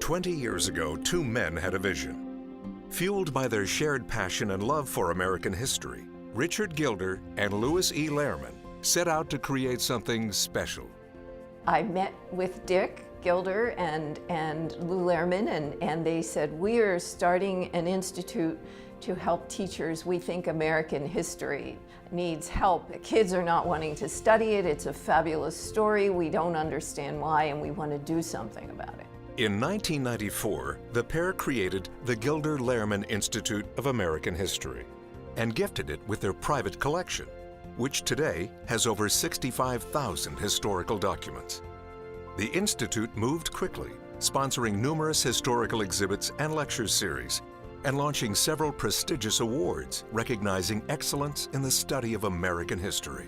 20 years ago, two men had a vision. Fueled by their shared passion and love for American history, Richard Gilder and Louis E. Lehrman set out to create something special. I met with Dick Gilder and Lou Lehrman, and they said, we are starting an institute to help teachers. We think American history needs help. Kids are not wanting to study it. It's a fabulous story. We don't understand why, and we want to do something about it. In 1994, the pair created the Gilder Lehrman Institute of American History and gifted it with their private collection, which today has over 65,000 historical documents. The Institute moved quickly, sponsoring numerous historical exhibits and lecture series, and launching several prestigious awards recognizing excellence in the study of American history.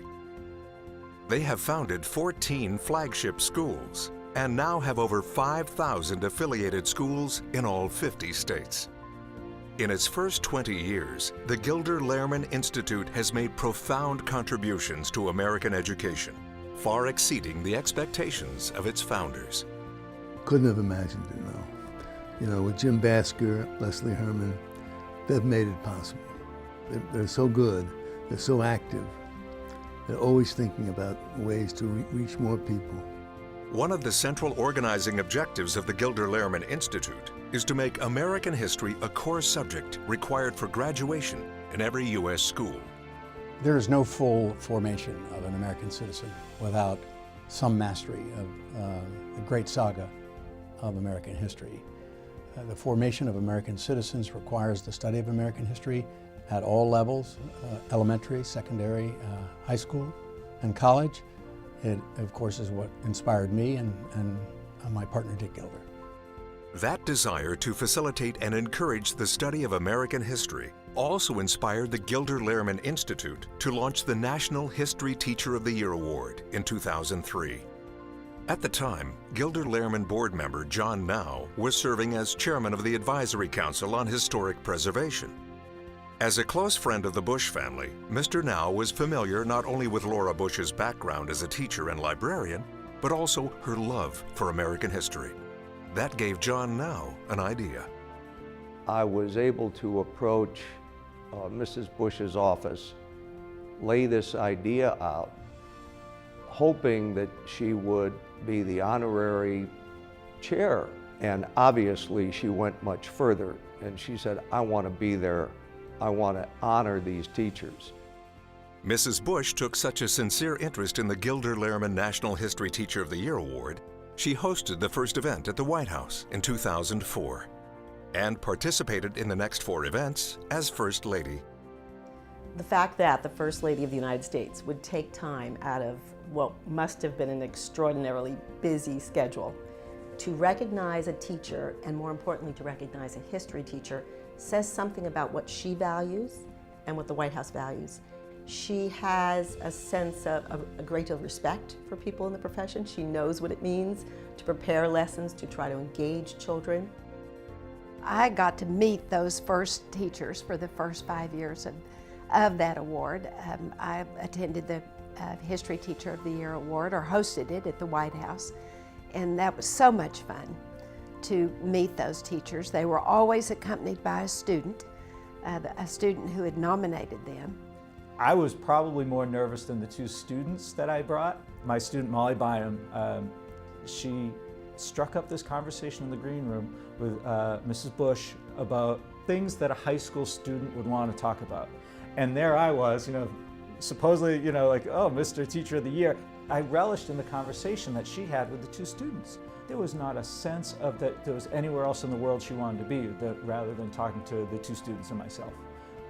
They have founded 14 flagship schools and now have over 5,000 affiliated schools in all 50 states. In its first 20 years, the Gilder Lehrman Institute has made profound contributions to American education, far exceeding the expectations of its founders. Couldn't have imagined it, no. You know, with Jim Basker, Leslie Herman, they've made it possible. They're so good, they're so active, they're always thinking about ways to reach more people. One of the central organizing objectives of the Gilder Lehrman Institute is to make American history a core subject required for graduation in every U.S. school. There is no full formation of an American citizen without some mastery of the great saga of American history. The formation of American citizens requires the study of American history at all levels, elementary, secondary, high school, and college. It, of course, is what inspired me and my partner, Dick Gilder. That desire to facilitate and encourage the study of American history also inspired the Gilder Lehrman Institute to launch the National History Teacher of the Year Award in 2003. At the time, Gilder Lehrman board member John Now was serving as chairman of the Advisory Council on Historic Preservation. As a close friend of the Bush family, Mr. Now was familiar not only with Laura Bush's background as a teacher and librarian, but also her love for American history. That gave John Now an idea. I was able to approach Mrs. Bush's office, lay this idea out, hoping that she would be the honorary chair. And obviously she went much further, and she said, I want to be there. I want to honor these teachers. Mrs. Bush took such a sincere interest in the Gilder Lehrman National History Teacher of the Year Award, she hosted the first event at the White House in 2004 and participated in the next 4 events as First Lady. The fact that the First Lady of the United States would take time out of what must have been an extraordinarily busy schedule to recognize a teacher, and more importantly to recognize a history teacher, says something about what she values and what the White House values. She has a sense of a great deal of respect for people in the profession. She knows what it means to prepare lessons, to try to engage children. I got to meet those first teachers for the first 5 years of that award. I attended the History Teacher of the Year Award, or hosted it at the White House, and that was so much fun to meet those teachers. They were always accompanied by a student who had nominated them. I was probably more nervous than the 2 students that I brought. My student, Molly Byam, she struck up this conversation in the green room with Mrs. Bush about things that a high school student would want to talk about. And there I was, supposedly, like, oh, Mr. Teacher of the Year. I relished in the conversation that she had with the 2 students. There was not a sense of that there was anywhere else in the world she wanted to be, rather than talking to the 2 students and myself.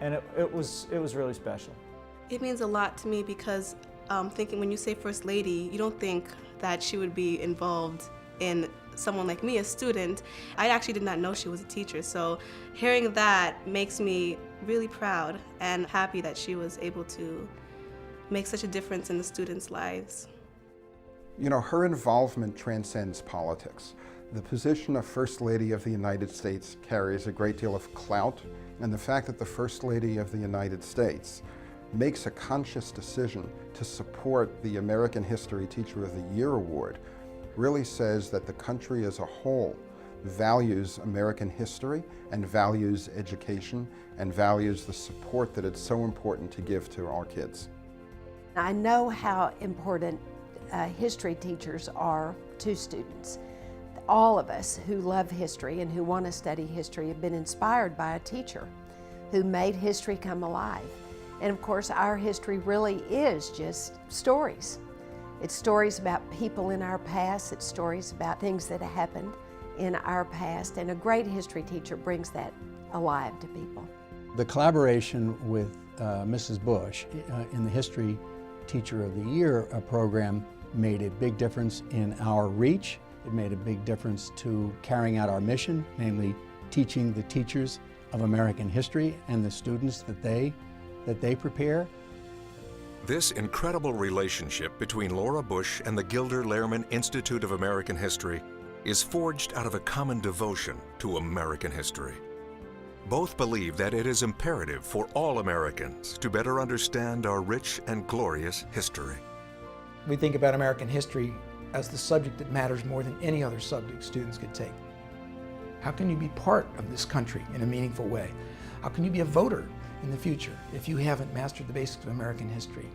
And it was really special. It means a lot to me because thinking when you say First Lady, you don't think that she would be involved in someone like me, a student. I actually did not know she was a teacher, so hearing that makes me really proud and happy that she was able to make such a difference in the students' lives. Her involvement transcends politics. The position of First Lady of the United States carries a great deal of clout, and the fact that the First Lady of the United States makes a conscious decision to support the American History Teacher of the Year Award really says that the country as a whole values American history and values education and values the support that it's so important to give to our kids. I know how important history teachers are to students. All of us who love history and who want to study history have been inspired by a teacher who made history come alive. And of course, our history really is just stories. It's stories about people in our past, it's stories about things that happened in our past, and a great history teacher brings that alive to people. The collaboration with Mrs. Bush in the History Teacher of the Year program made a big difference in our reach. It made a big difference to carrying out our mission, namely teaching the teachers of American history and the students that they prepare. This incredible relationship between Laura Bush and the Gilder Lehrman Institute of American History is forged out of a common devotion to American history. Both believe that it is imperative for all Americans to better understand our rich and glorious history. We think about American history as the subject that matters more than any other subject students could take. How can you be part of this country in a meaningful way? How can you be a voter in the future if you haven't mastered the basics of American history?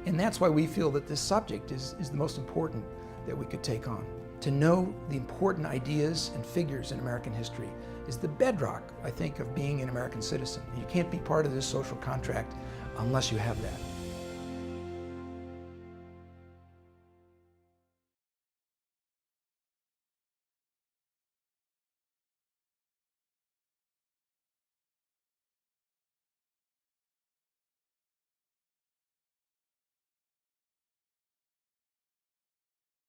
And that's why we feel that this subject is the most important that we could take on. To know the important ideas and figures in American history is the bedrock, I think, of being an American citizen. You can't be part of this social contract unless you have that.